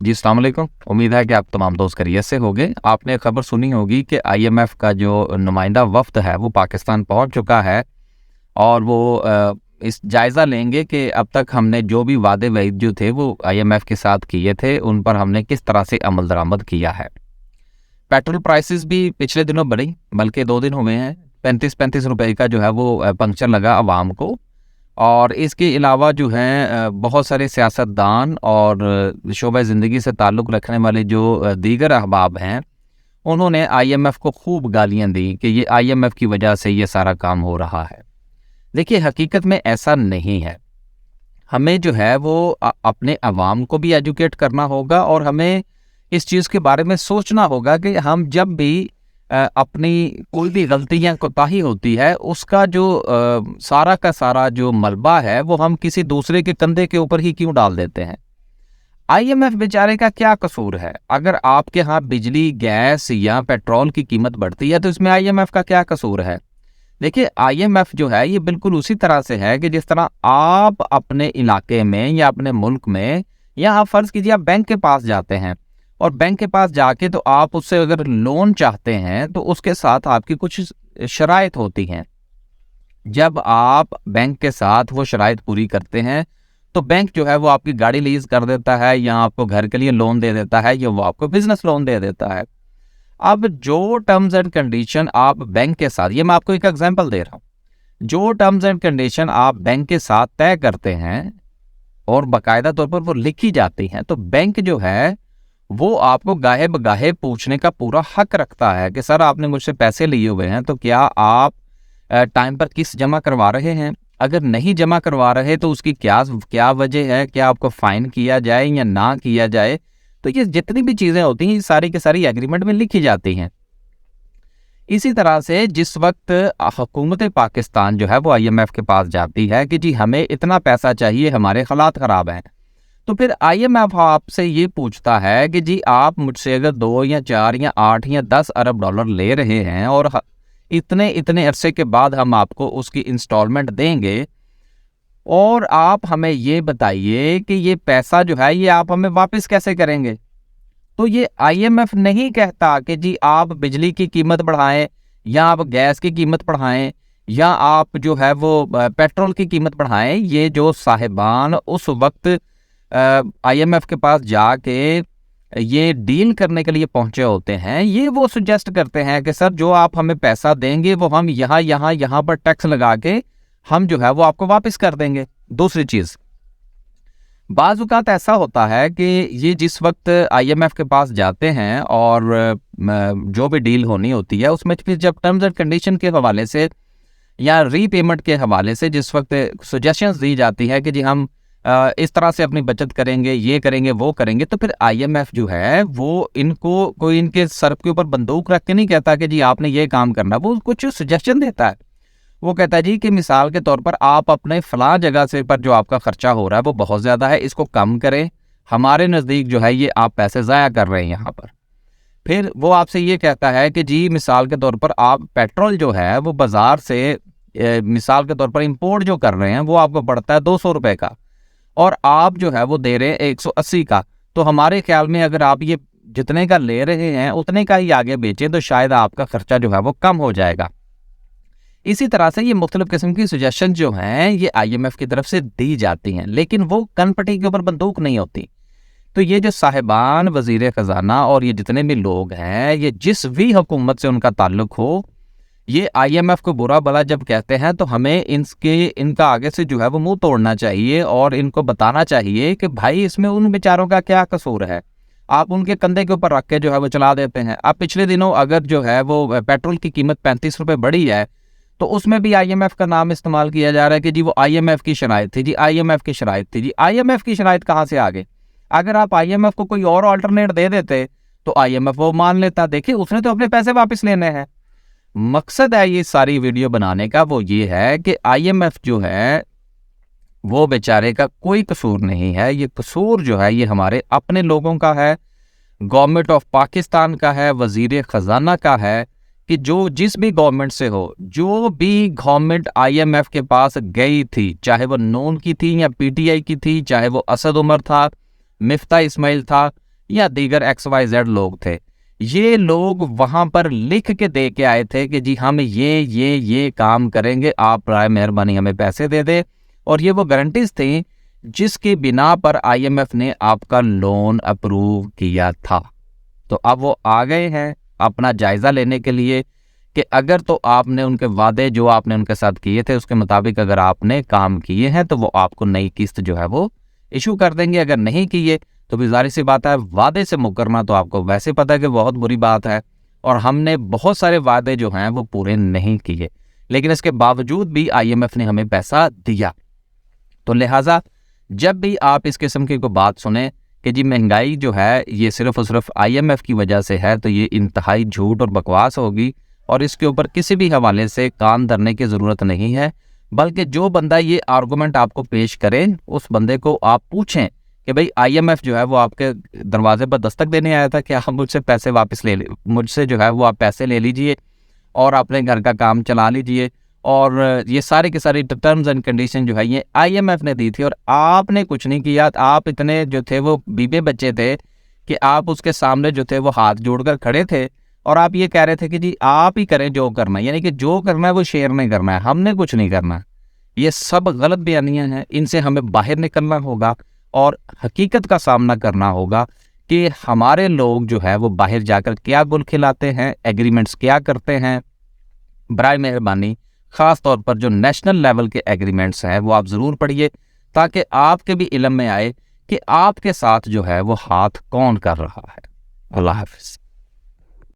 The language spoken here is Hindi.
जी, अस्सलाम वालेकुम। उम्मीद है कि आप तमाम दोस्त खैरियत से होंगे। आपने खबर सुनी होगी कि आईएमएफ का जो नुमाइंदा वफ़्द है वो पाकिस्तान पहुंच चुका है और वो इस जायज़ा लेंगे कि अब तक हमने जो भी वादे वईद जो थे वो आईएमएफ के साथ किए थे, उन पर हमने किस तरह से अमल दरामद किया है। पेट्रोल प्राइसेस भी पिछले दिनों बढ़ी, बल्कि 2 दिन हुए हैं। 35-35 रुपए का जो है वो पंक्चर लगा अवाम को। और इसके अलावा जो है बहुत सारे सियासतदान और शोबे ज़िंदगी से ताल्लुक़ रखने वाले जो दीगर अहबाब हैं, उन्होंने आईएमएफ को खूब गालियाँ दी कि ये आईएमएफ की वजह से ये सारा काम हो रहा है। देखिए, हकीकत में ऐसा नहीं है। हमें जो है वो अपने अवाम को भी एजुकेट करना होगा और हमें इस चीज़ के बारे में सोचना होगा कि हम जब भी अपनी कोई भी गलती या कोताही होती है, उसका जो सारा का सारा जो मलबा है वो हम किसी दूसरे के कंधे के ऊपर ही क्यों डाल देते हैं। आईएमएफ बेचारे का क्या कसूर है? अगर आपके यहाँ बिजली, गैस या पेट्रोल की कीमत बढ़ती है तो इसमें आईएमएफ का क्या कसूर है? देखिए, आईएमएफ जो है ये बिल्कुल उसी तरह से है कि जिस तरह आप अपने इलाके में या अपने मुल्क में, या आप फ़र्ज़ कीजिए आप बैंक के पास जाते हैं और बैंक के पास जाके तो आप उससे अगर लोन चाहते हैं तो उसके साथ आपकी कुछ शराइत होती हैं। जब आप बैंक के साथ वो शराइत पूरी करते हैं तो बैंक जो है वो आपकी गाड़ी लीज़ कर देता है, या आपको घर के लिए लोन दे देता है, या वो आपको बिज़नेस लोन दे देता है। अब जो टर्म्स एंड कंडीशन आप बैंक के साथ, ये मैं आपको एक एग्जांपल दे रहा हूँ, जो टर्म्स एंड कंडीशन आप बैंक के साथ तय करते हैं और बाकायदा तौर पर वो लिखी जाती हैं, तो बैंक जो है वो आपको गाहे बगाहे पूछने का पूरा हक रखता है कि सर आपने मुझसे पैसे लिए हुए हैं तो क्या आप टाइम पर किस्त जमा करवा रहे हैं? अगर नहीं जमा करवा रहे तो उसकी क्या क्या वजह है? क्या आपको फ़ाइन किया जाए या ना किया जाए? तो ये जितनी भी चीज़ें होती हैं ये सारी की सारी एग्रीमेंट में लिखी जाती हैं। इसी तरह से जिस वक्त हुकूमत पाकिस्तान जो है वो आईएमएफ के पास जाती है कि जी हमें इतना पैसा चाहिए, हमारे हालात ख़राब हैं, तो फिर आईएमएफ आपसे ये पूछता है कि जी आप मुझसे अगर 2 या 4 या 8 या 10 अरब डॉलर ले रहे हैं और इतने इतने अरसे के बाद हम आपको उसकी इंस्टॉलमेंट देंगे, और आप हमें ये बताइए कि ये पैसा जो है ये आप हमें वापस कैसे करेंगे। तो ये आईएमएफ नहीं कहता कि जी आप बिजली की कीमत बढ़ाएं, या आप गैस की कीमत बढ़ाएं, या आप जो है वो पेट्रोल की कीमत बढ़ाएं। ये जो साहिबान उस वक्त आईएमएफ के पास जाके ये डील करने के लिए पहुंचे होते हैं, ये वो सुजेस्ट करते हैं कि सर जो आप हमें पैसा देंगे वो हम यहाँ पर टैक्स लगा के हम जो है वो आपको वापस कर देंगे। दूसरी चीज़, बाज़ औक़ात ऐसा होता है कि ये जिस वक्त आईएमएफ के पास जाते हैं और जो भी डील होनी होती है उसमें फिर जब टर्म्स एंड कंडीशन के हवाले से या रीपेमेंट के हवाले से जिस वक्त सजेशंस दी जाती है कि जी हम इस तरह से अपनी बचत करेंगे, ये करेंगे, वो करेंगे, तो फिर आईएमएफ जो है वो इनको कोई इनके सर के ऊपर बंदूक रख के नहीं कहता कि जी आपने ये काम करना, वो कुछ सजेशन देता है। वो कहता है जी कि मिसाल के तौर पर आप अपने फ़लाँ जगह से पर जो आपका ख़र्चा हो रहा है वो बहुत ज़्यादा है, इसको कम करें, हमारे नज़दीक जो है ये आप पैसे ज़ाया कर रहे हैं यहाँ पर। फिर वो आपसे ये कहता है कि जी मिसाल के तौर पर आप पेट्रोल जो है वो बाज़ार से मिसाल के तौर पर इंपोर्ट जो कर रहे हैं वो आपको पड़ता है 200 रुपये का, और आप जो है वो दे रहे हैं 180 का। तो हमारे ख्याल में अगर आप ये जितने का ले रहे हैं उतने का ही आगे बेचें तो शायद आपका ख़र्चा जो है वो कम हो जाएगा। इसी तरह से ये मुख्तलिफ़ किस्म की सजेशन जो हैं ये आईएमएफ की तरफ से दी जाती हैं, लेकिन वो कनपटी के ऊपर बंदूक नहीं होती। तो ये जो साहिबान वज़ीर ख़ज़ाना और ये जितने भी लोग हैं, ये जिस भी हुकूमत से उनका ताल्लुक़ हो, ये आईएमएफ को बुरा भला जब कहते हैं तो हमें इनका आगे से जो है वो मुंह तोड़ना चाहिए और इनको बताना चाहिए कि भाई इसमें उन बेचारों का क्या कसूर है। आप उनके कंधे के ऊपर रख के जो है वो चला देते हैं। अब पिछले दिनों अगर जो है वो पेट्रोल की कीमत 35 रुपये बढ़ी है तो उसमें भी आईएमएफ का नाम इस्तेमाल किया जा रहा है कि जी वो आईएमएफ की शराइत थी, जी आईएमएफ की शराइत थी। जी आईएमएफ की शराइत कहाँ से आ गई? अगर आप आईएमएफ को कोई और अल्टरनेट दे देते तो आईएमएफ वो मान लेता। देखिए उसने तो अपने पैसे वापस लेने हैं। मकसद है ये सारी वीडियो बनाने का वो ये है कि आईएमएफ जो है वो बेचारे का कोई कसूर नहीं है। ये कसूर जो है ये हमारे अपने लोगों का है, गवर्नमेंट ऑफ पाकिस्तान का है, वज़ीर ख़ज़ाना का है, कि जो जिस भी गवर्नमेंट से हो, जो भी गवर्नमेंट आईएमएफ के पास गई थी, चाहे वो नून की थी या पीटीआई की थी, चाहे वो असद उमर था, मिफ्ता इस्माइल था, या दीगर XYZ लोग थे, ये लोग वहाँ पर लिख के दे के आए थे कि जी हम ये काम करेंगे, आप बराए मेहरबानी हमें पैसे दे दे। और ये वो गारंटीज थी जिसके बिना पर IMF ने आपका लोन अप्रूव किया था। तो अब वो आ गए हैं अपना जायज़ा लेने के लिए कि अगर तो आपने उनके वादे जो आपने उनके साथ किए थे उसके मुताबिक अगर आपने काम किए हैं तो वो आपको नई किस्त जो है वो इशू कर देंगे। अगर नहीं किए तो भी जाहिर सी बात है, वादे से मुकरना तो आपको वैसे पता है कि बहुत बुरी बात है, और हमने बहुत सारे वादे जो हैं वो पूरे नहीं किए, लेकिन इसके बावजूद भी IMF ने हमें पैसा दिया। तो लिहाजा जब भी आप इस किस्म की कोई बात सुने कि जी महंगाई जो है ये सिर्फ और सिर्फ IMF की वजह से है, तो ये इंतहाई झूठ और बकवास होगी, और इसके ऊपर किसी भी हवाले से कान धरने की ज़रूरत नहीं है। बल्कि जो बंदा ये आर्गूमेंट आपको पेश करे उस बंदे को आप पूछें कि भाई IMF जो है वो आपके दरवाजे पर दस्तक देने आया था कि आप मुझसे पैसे वापस ले मुझसे जो है वो आप पैसे ले लीजिए और अपने घर का काम चला लीजिए, और ये सारे के सारे टर्म्स एंड कंडीशन जो है ये IMF ने दी थी, और आपने कुछ नहीं किया। आप इतने जो थे वो बीबे बच्चे थे कि आप उसके सामने जो थे वो हाथ जोड़कर खड़े थे, और आप ये कह रहे थे कि जी आप ही करें जो करना है, यानी कि जो करना है वो शेयर नहीं करना है, हमने कुछ नहीं करना। ये सब गलत बयानियां हैं, इनसे हमें बाहर निकलना होगा और हकीकत का सामना करना होगा कि हमारे लोग जो है वो बाहर जाकर क्या गुल खिलाते हैं, एग्रीमेंट्स क्या करते हैं। बराए मेहरबानी ख़ास तौर पर जो नेशनल लेवल के एग्रीमेंट्स हैं वो आप ज़रूर पढ़िए, ताकि आपके भी इल्म में आए कि आपके साथ जो है वो हाथ कौन कर रहा है। अल्लाह हाफ़िज़।